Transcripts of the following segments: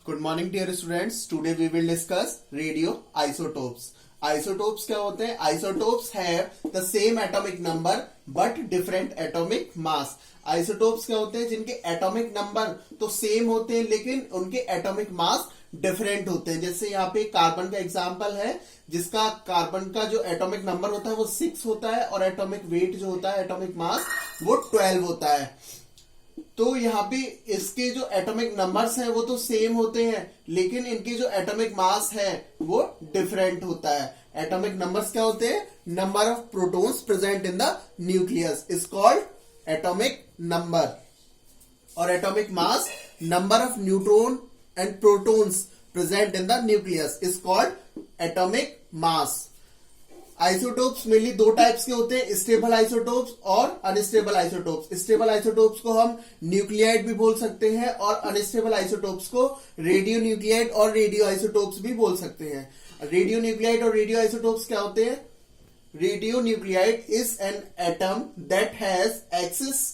Good morning dear students. Today we will discuss radioisotopes. Isotopes क्या होते हैं? Isotopes have the same atomic number but different atomic mass. Isotopes क्या होते हैं? जिनके atomic number तो सेम होते हैं लेकिन उनके एटॉमिक मास डिफरेंट होते हैं। जैसे यहाँ पे कार्बन का एग्जांपल है, जिसका कार्बन का जो एटॉमिक नंबर होता है वो 6 होता है और एटॉमिक वेट जो होता है, एटॉमिक मास, वो 12 होता है। तो यहाँ पे इसके जो एटॉमिक नंबर्स हैं वो तो सेम होते हैं लेकिन इनके जो एटॉमिक मास है वो डिफरेंट होता है। एटॉमिक नंबर्स क्या होते हैं? Number of protons present in the nucleus is called atomic number, और atomic mass number of neutron and protons present in the nucleus is called atomic mass. Isotopes mainly दो types के होते हैं, stable isotopes और unstable isotopes. Stable isotopes को हम nuclide भी बोल सकते हैं और अनस्टेबल आइसोटोप्स को रेडियो न्यूक्लियाइड और रेडियो आइसोटोप्स भी बोल सकते हैं। रेडियो न्यूक्लियाइड और रेडियो आइसोटोप्स क्या होते हैं? Radio nuclide is an atom that has excess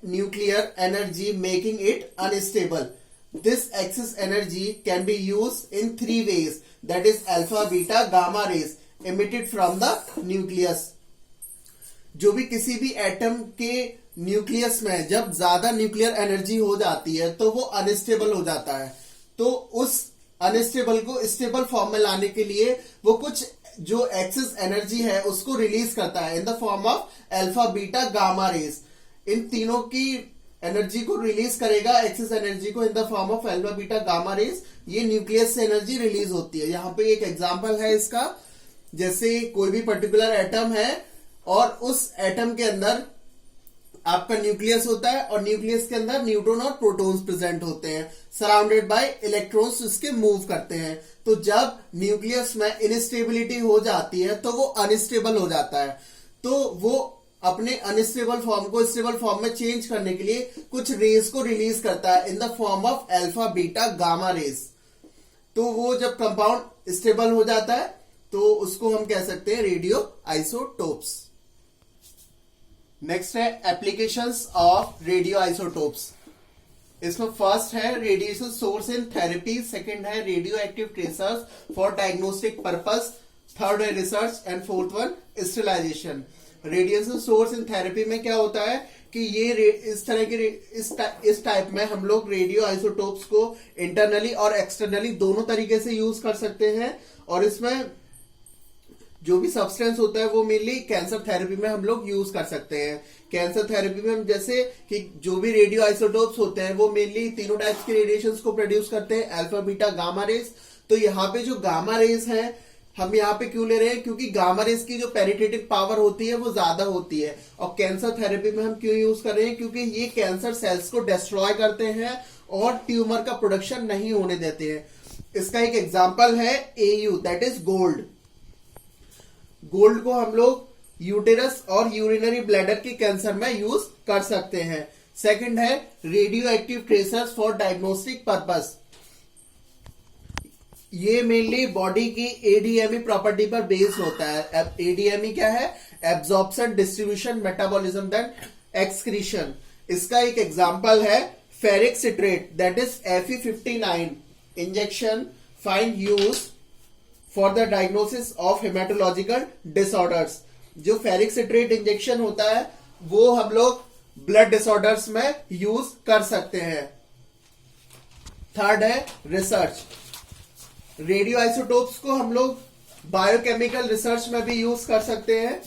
nuclear energy making it unstable. This excess energy can be used in 3 ways, that is alpha, beta, gamma rays emitted from the nucleus. जो भी किसी भी atom के nucleus में जब ज्यादा nuclear energy हो जाती है तो वो अनस्टेबल हो जाता है। तो उस अनस्टेबल को स्टेबल फॉर्म में लाने के लिए वो कुछ जो एक्सेस एनर्जी है उसको रिलीज करता है in the form of alpha, beta, gamma rays. इन तीनों की एनर्जी को रिलीज करेगा, एक्सेस एनर्जी को, in the form of alpha, beta, gamma rays. ये न्यूक्लियस से एनर्जी रिलीज होती है। यहाँ पे एक एग्जांपल है इसका, जैसे कोई भी पर्टिकुलर एटम है और उस एटम के अंदर आपका न्यूक्लियस होता है और न्यूक्लियस के अंदर न्यूट्रॉन और प्रोटॉन्स प्रेजेंट होते हैं, सराउंडेड बाय इलेक्ट्रॉन्स इसके मूव करते हैं। तो जब न्यूक्लियस में इनस्टेबिलिटी हो जाती है तो वो अनस्टेबल हो जाता है। तो वो अपने अनस्टेबल फॉर्म को स्टेबल फॉर्म में चेंज करने के लिए कुछ रेज को रिलीज करता है in the form of alpha, beta, gamma raise. तो वो जब कंपाउंड स्टेबल हो जाता है तो उसको हम कह सकते हैं रेडियो आइसोटोप्स। नेक्स्ट है एप्लीकेशंस ऑफ रेडियो आइसोटोप्स। इसमें फर्स्ट है radiation source in therapy, second है radio active tracers for diagnostic purpose, third है research and fourth one sterilization. Radiation source in therapy में क्या होता है कि ये इस तरह के इस टाइप में हम लोग रेडियो आइसोटोप्स को इंटरनली और एक्सटर्नली दोनों तरीके से यूज कर सकते हैं। और इसमें जो भी सब्सटेंस होता है वो मेनली कैंसर थेरेपी में हम लोग यूज कर सकते हैं। कैंसर थेरेपी में हम जैसे कि जो भी रेडियो आइसोटोप्स होते हैं वो मेनली तीनों टाइप्स के रेडिएशंस को प्रोड्यूस करते हैं, अल्फा, बीटा, गामा रेज। तो यहाँ पे जो गामा रेज है हम यहाँ पे क्यों ले रहे हैं? क्योंकि गामा रेज की जो पेनिट्रेटिंग पावर होती है वो ज्यादा होती है। और कैंसर थेरेपी में हम क्यों यूज कर रहे हैं? क्योंकि ये कैंसर सेल्स को डिस्ट्रॉय करते हैं और ट्यूमर का प्रोडक्शन नहीं होने देते हैं। इसका एक एग्जांपल है AU, that is gold. Gold को हम लोग यूटेरस और यूरिनरी ब्लैडर के कैंसर में यूज कर सकते हैं। सेकंड है radio active tracers for diagnostic purpose. ये मेनली बॉडी की ADME प्रॉपर्टी पर बेस्ड होता है। ADME क्या है? Absorption, distribution, metabolism then excretion. इसका एक एग्जांपल है ferric citrate, that is Fe59 injection find use for the diagnosis of haematological disorders. जो फेरिक सिट्रेट इंजेक्शन होता है वो हम लोग ब्लड डिसऑर्डर्स में यूज कर सकते हैं। थर्ड है रिसर्च। रेडियो आइसोटोप्स को हम लोग बायोकेमिकल रिसर्च में भी यूज कर सकते हैं।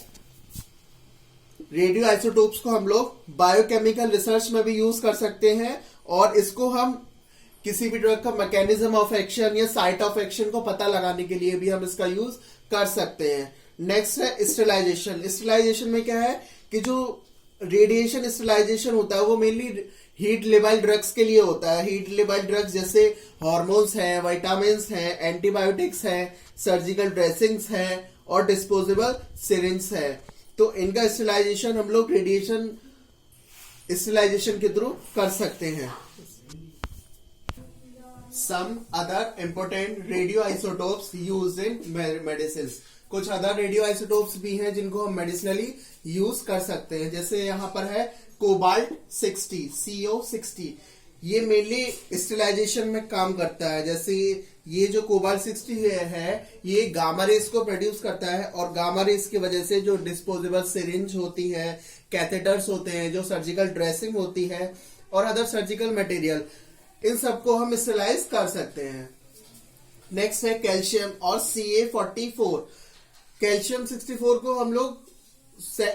रेडियो आइसोटोप्स को हम लोग बायोकेमिकल रिसर्च में भी यूज कर सकते हैं और इसको हम किसी भी ड्रग का मैकेनिज्म ऑफ एक्शन या साइट ऑफ एक्शन को पता लगाने के लिए भी हम इसका यूज कर सकते हैं। नेक्स्ट है स्टेरिलाइजेशन। स्टेरिलाइजेशन में क्या है कि जो रेडिएशन स्टेरिलाइजेशन होता है वो मेनली हीट लेबल ड्रग्स के लिए होता है। हीट लेबल ड्रग्स जैसे हार्मोन्स हैं, विटामिन्स हैं, एंटीबायोटिक्स हैं, सर्जिकल ड्रेसिंग्स हैं और डिस्पोजेबल सिरिंज है। तो इनका स्टेरिलाइजेशन हम लोग रेडिएशन स्टेरिलाइजेशन के थ्रू कर सकते हैं। Some other important radioisotopes used in medicine. कुछ अदर रेडियो आइसोटोप्स भी हैं जिनको हम मेडिसिनली यूज कर सकते हैं। जैसे यहाँ पर है कोबाल्ट 60, CO60। ये मेनली स्टेलाइजेशन में काम करता है। जैसे ये जो कोबाल्ट 60 है ये गामा रेस को प्रोड्यूस करता है, और गामा रेस की वजह से जो डिस्पोजेबल सिरिंज होती है, कैथेटर्स होते हैं, जो सर्जिकल ड्रेसिंग होती है और अदर सर्जिकल मटेरियल, इन सबको हम स्टेलाइज कर सकते हैं। नेक्स्ट है कैल्शियम और Ca44। कैल्शियम 64 को हम लोग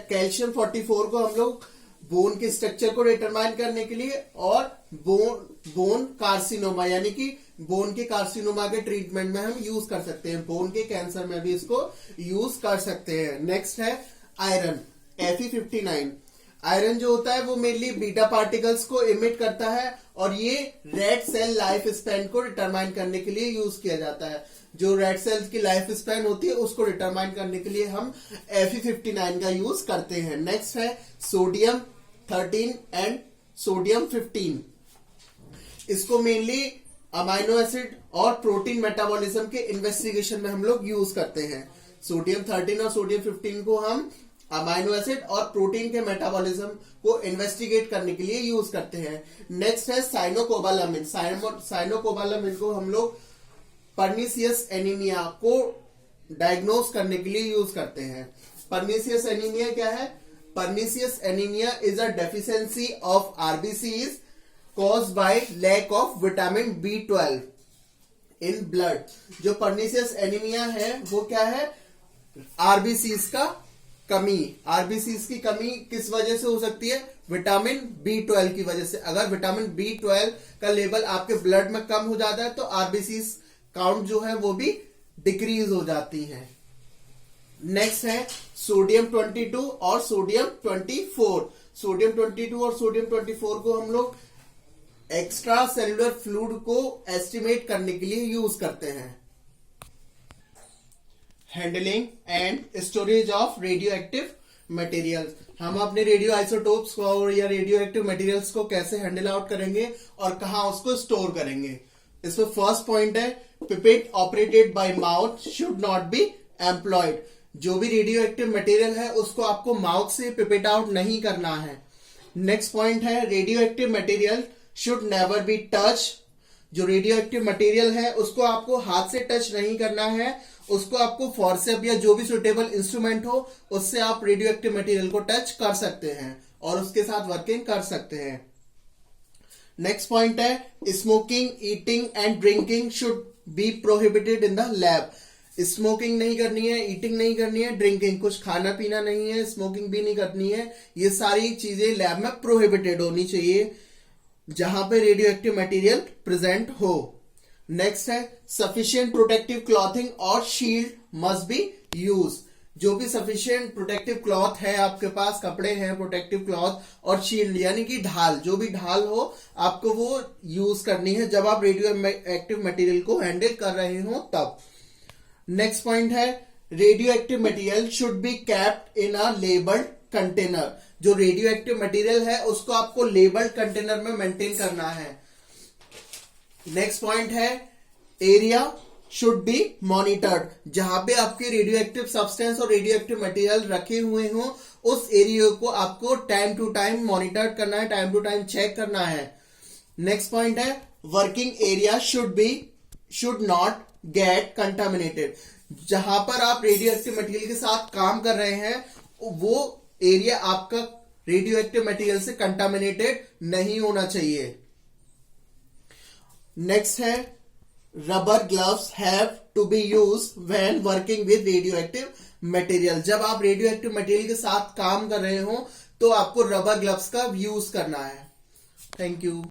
कैल्शियम 44 को हम लोग बोन के स्ट्रक्चर को डिटरमाइन करने के लिए और बोन कार्सिनोमा यानी कि बोन के कार्सिनोमा के ट्रीटमेंट में हम यूज कर सकते हैं। बोन के कैंसर में भी इसको यूज कर सकते हैं। नेक्स्ट है आयरन Fe59। आयरन जो होता है वो मेनली बीटा पार्टिकल्स को इमिट करता है और ये रेड सेल लाइफ स्पैन को डिटरमाइन करने के लिए यूज किया जाता है। जो रेड सेल्स की लाइफ स्पैन होती है उसको डिटरमाइन करने के लिए हम Fe59 का यूज करते हैं। नेक्स्ट है सोडियम 13 एंड सोडियम 15। इसको मेनली अमाइनो एसिड और प्रोटीन मेटाबॉलिज्म के इन्वेस्टिगेशन में हम लोग यूज करते हैं। सोडियम 13 और सोडियम 15 को हम अमाइनो एसिड और प्रोटीन के मेटाबॉलिज्म को इन्वेस्टिगेट करने के लिए यूज करते हैं। नेक्स्ट है साइनोकोबालामिन। साइनोकोबालामिन को हम लोग पर्नीसियस एनीमिया को डायग्नोस करने के लिए यूज करते हैं। पर्नीसियस एनीमिया क्या है? Pernicious anaemia is a deficiency of RBCs caused by lack of vitamin B12 in blood। जो पर्नीसियस एनीमिया है वो क्या है? आरबीसीज का कमी। आरबीसीज की कमी किस वजह से हो सकती है? विटामिन B12 की वजह से। अगर विटामिन B12 का लेवल आपके ब्लड में कम हो जाता है तो आरबीसीज काउंट जो है वो भी डिक्रीज हो जाती है। नेक्स्ट है सोडियम 22 और सोडियम 24। सोडियम 22 और सोडियम 24 को हम लोग एक्स्ट्रा सेलुलर फ्लूइड को एस्टिमेट करने के लिए यूज करते हैं। Handling and storage of radio active material. हम अपने रेडियो आइसोटोप्स को या रेडियो एक्टिव मटेरियल्स को कैसे हैंडल आउट करेंगे और कहां उसको स्टोर करेंगे। इसमें फर्स्ट पॉइंट है pipette operated by mouth should not be employed. जो भी रेडियो एक्टिव मटेरियल है उसको आपको माउथ से पिपेट आउट नहीं करना है। नेक्स्ट पॉइंट है radio active material should never be touch. जो रेडियो एक्टिव मटेरियल है उसको आपको हाथ से टच नहीं करना है, उसको आपको फॉर्सेप या जो भी सुटेबल इंस्ट्रूमेंट हो उससे आप रेडियो एक्टिव मटेरियल को टच कर सकते हैं और उसके साथ वर्किंग कर सकते हैं। नेक्स्ट पॉइंट है smoking, eating and drinking should be prohibited in the lab. Smoking नहीं करनी है, ईटिंग नहीं करनी है, ड्रिंकिंग कुछ खाना पीना नहीं है, स्मोकिंग भी नहीं करनी है। ये सारी चीजें लैब में प्रोहिबिटेड होनी चाहिए जहां पे रेडियो एक्टिव मटेरियल प्रेजेंट हो। नेक्स्ट है सफिशिएंट प्रोटेक्टिव क्लॉथिंग और शील्ड मस्ट बी यूज। जो भी सफिशिएंट प्रोटेक्टिव क्लॉथ है आपके पास, कपड़े हैं प्रोटेक्टिव क्लॉथ और शील्ड यानी कि ढाल, जो भी ढाल हो आपको वो यूज करनी है जब आप रेडियो एक्टिव मटेरियल को हैंडल कर रहे हो तब। नेक्स्ट पॉइंट है radio active material should be kept in a labelled container. जो रेडियो एक्टिव मटेरियल है उसको आपको लेबल्ड कंटेनर में मेंटेन करना है। नेक्स्ट पॉइंट है एरिया शुड बी मॉनिटर्ड। जहां पे आपके रेडियो एक्टिव सब्सटेंस और रेडियो एक्टिव मटेरियल रखे हुए हो उस एरिया को आपको टाइम टू टाइम मॉनिटर करना है, टाइम टू टाइम चेक करना है। नेक्स्ट पॉइंट है working area should not gate contaminated. जहां पर आप रेडियो एक्टिव मटेरियल के साथ काम कर रहे हैं वो एरिया आपका रेडियो एक्टिव मटेरियल से कंटामिनेटेड नहीं होना चाहिए। नेक्स्ट है rubber gloves have to be used when working with radioactive material. जब आप रेडियो एक्टिव मटेरियल के साथ काम कर रहे हो तो आपको रबर ग्लव्स का यूज करना है। Thank you.